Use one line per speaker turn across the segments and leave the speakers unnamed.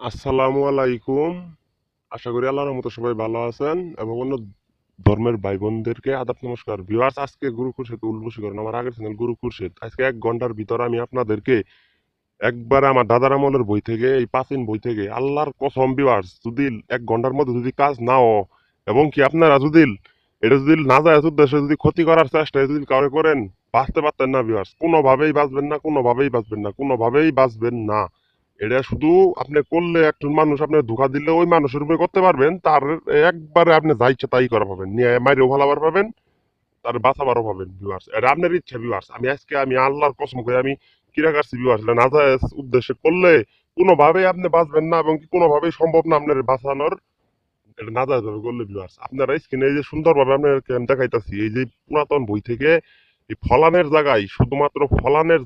আসসালামু আলাইকুম। আশা করি আল্লাহর রহমতে সবাই ভালো আছেন এবং অন্য ধর্মের ভাই বোনদেরকে আদাব নমস্কার। ভিউয়ার্স, আজকে গুরু খুরশেদ উলবশীকরণ আমার আগের চ্যানেল গুরু খুরশেদ। আজকে 1 ঘন্টার ভিতর আমি আপনাদেরকে একবারে আমার দাদার আমলের বই থেকে, এই প্রাচীন বই থেকে আল্লাহর কসম ভিউয়ার্স, যদি 1 ঘন্টার মধ্যে যদি কাজ নাও এবং কি আপনারা যদি এটা যদি না যায় উদ্দেশ্যে যদি ক্ষতি করার চেষ্টা যদি কাউকে করেন, বাঁচতে পারতেন না ভিউয়ার্স। কোনোভাবেই বাঁচবেন না, কোনোভাবেই বাঁচবেন না, কোনোভাবেই বাঁচবেন না। এটা শুধু আপনি করলে একজন মানুষ আপনি ধোকা দিলে ওই মানুষের উপরে করতে পারবেন, তার একবারে আপনি যা ইচ্ছা তাই করা পাবেন, নিয়ে মাইরেও ভালাবার পাবেন, তার বাঁচাবারও পাবেন ভিউয়ার্স। এটা আপনার ইচ্ছা ভিউয়ার্স। আমি আল্লাহর কসম করে আমি কিরা কাটছি ভিউয়ার্স, এটা না যায় উদ্দেশ্যে করলে কোনোভাবেই আপনি বাঁচবেন না এবং কি কোনোভাবেই সম্ভব না আপনার বাঁচানোর। এটা না যায় ভাবে করলে ভিউয়ার্স, আপনারা স্ক্রিনে এই যে সুন্দরভাবে আপনাদেরকে আমি দেখাইতাছি, এই যে পুরাতন বই থেকে এই ফলানের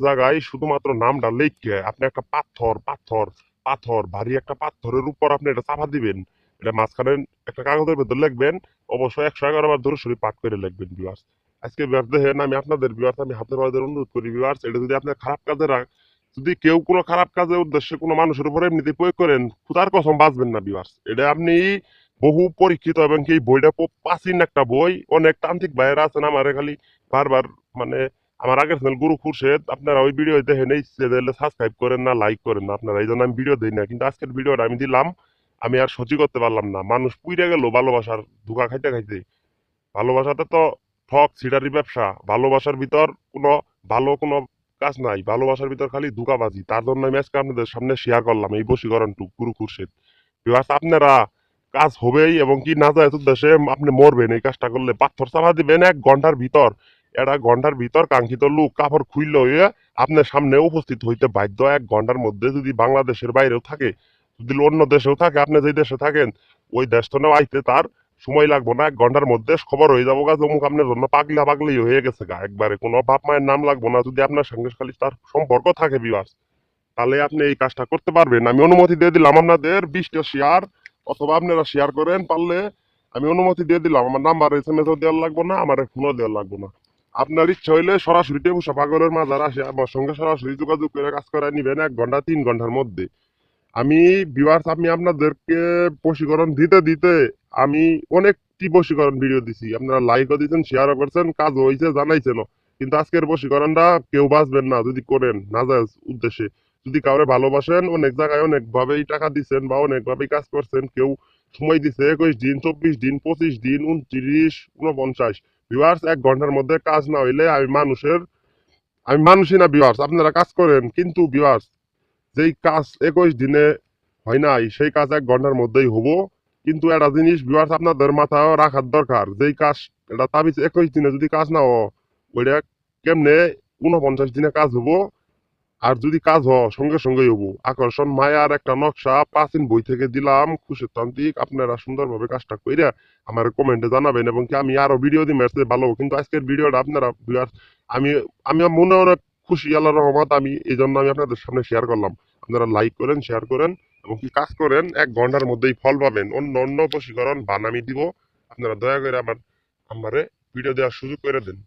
জায়গায় শুধুমাত্র নামটা লিখে আপনি একটা পাথর ভারী একটা পাথরের উপর আপনি এটা চাপা দিবেন। এটা মাঝখানে একটা কাগজের ভেতর লিখবেন, অবশ্যই 111 বার ধরে শরীর পাঠ করে লিখবেন ভিউয়ার্স। আজকে ভিউয়ার্স দেখেন, আমি আপনাদের ভিউয়ার্স আমি হাতে পাওয়াদের অনুরোধ করি ভিউয়ার্স, এটা যদি আপনার খারাপ কাজে যদি কেউ কোনো খারাপ কাজের উদ্দেশ্যে কোনো মানুষের উপর এমনিতে প্রয়োগ করেন, খুদার কসম বাঁচবেন না ভিউয়ার্স। এটা আপনি বহু পরীক্ষিত এবং কি এই বইটা প্রাচীন একটা বই, অনেক তান্ত্রিক ভাইয়েরা আছেন আমার খালি বারবার মানে আমার আগের চ্যানেল গুরু খুরশেদ, আপনারা ওই ভিডিও দেখেন, এই চ্যানেলে সাবস্ক্রাইব করেন না, লাইক করেন না, আপনারা এই জন্য আমি ভিডিও দিই না। কিন্তু আজকের ভিডিওটা আমি দিলাম, আমি আর সহ্য করতে পারলাম না। মানুষ পুইরা গেল ভালোবাসার ধোঁকা খাইতে খাইতে। ভালোবাসাতে তো ঠক ছিটারি ব্যবসা, ভালোবাসার ভিতর কোনো ভালো কোনো কাজ নাই, ভালোবাসার ভিতর খালি ধোঁকাবাজি। তার জন্য আমি আজকে আপনাদের সামনে শেয়ার করলাম এই বশীকরণটু গুরু খুরশেদ। বিকজ আপনারা কাজ হবেই এবং কি না যায় উদ্দেশ্যে আপনি মরবেন এই কাজটা করলে। পাথর চাপা দিবেন 1 ঘন্টার ভিতর, এটা ঘন্টার ভিতর কাঙ্ক্ষিত লোক কাপড় খুইল হয়ে আপনার সামনে উপস্থিত হইতে বাধ্য। 1 ঘন্টার মধ্যে যদি বাংলাদেশের বাইরেও থাকে, যদি অন্য দেশেও থাকে, আপনি যে দেশে থাকেন ওই দেশ তো আইতে তার সময় লাগবো না। 1 ঘন্টার মধ্যে খবর হয়ে যাবো গা অমুক আপনার জন্য পাগলি হয়ে গেছে গা, একবারে কোনো বাপ মায়ের নাম লাগবো না। যদি আপনার সঙ্গে খালি তার সম্পর্ক থাকে বিবাস, তাহলে আপনি এই কাজটা করতে পারবেন। আমি অনুমতি দিয়ে দিলাম আপনাদের 20টা শেয়ার, অথবা আপনারা শেয়ার করেন পারলে। আমি অনুমতি দিয়ে দিলাম, আমার নাম্বার SMS দেওয়ার লাগবো না, আমার ফোনও দেওয়ার লাগবো না। আপনার ইচ্ছা হইলে সরাসরি টেবুসা পাগলের মাজার আসে আমার সঙ্গে সরাসরি যোগাযোগ করে কাজ করে নিবেন 1 ঘন্টা 3 ঘন্টার মধ্যে। আমি ভিউয়ার্স, আমি আপনাদেরকে বশীকরণ দিতে দিতে আমি অনেকটি বশীকরণ ভিডিও দিছি, আপনারা লাইকও দিচ্ছেন, শেয়ারও করছেন, কাজও হয়েছে, জানাইছেনও। কিন্তু আজকের বশীকরণটা কেউ বাঁচবেন না যদি করেন না যায় উদ্দেশ্যে। যদি কাউরে ভালোবাসেন, অনেক জায়গায় অনেকভাবেই টাকা দিচ্ছেন বা অনেকভাবেই কাজ করছেন, কেউ সময় দিছে 21 দিন, 24 দিন, 25 দিন, 29, 49। ভিউয়ার্স, 1 ঘন্টার মধ্যে কাজ না হইলে আমি মানুষই না ভিউয়ার্স। আপনারা কাজ করেন কিন্তু ভিউয়ার্স, যেই কাজ 21 দিনে হয় নাই সেই কাজ 1 ঘন্টার মধ্যেই হবো। কিন্তু একটা জিনিস ভিউয়ার্স আপনাদের মাথায় রাখার দরকার, যেই কাজ এটা তাবিজ 21 দিনে যদি কাজ না ওইটা কেমনে 49 দিনে কাজ হবো। আর যদি কাজ সঙ্গে সঙ্গেই হবো। আকর্ষণ মায়ার একটা নকশা প্রাচীন বই থেকে দিলাম, খুশির তান্ত্রিক। আপনারা সুন্দরভাবে কাজটা কইরা আমার কমেন্টে জানাবেন এবং কি আমি আরো ভিডিও দিই মেসেজ ভালো। কিন্তু আজকের ভিডিওটা আপনারা ভিউয়ার্স, আমি আমি মনে অনেক খুশি, আল্লাহর রহমত, আমি এই জন্য আমি আপনাদের সামনে শেয়ার করলাম। আপনারা লাইক করেন, শেয়ার করেন এবং কি কাজ করেন, 1 ঘন্টার মধ্যেই ফল পাবেন। অন্য অন্য বশীকরণ বানামি দিব, আপনারা দয়া করে আমারে ভিডিও দেওয়ার সুযোগ করে দেন।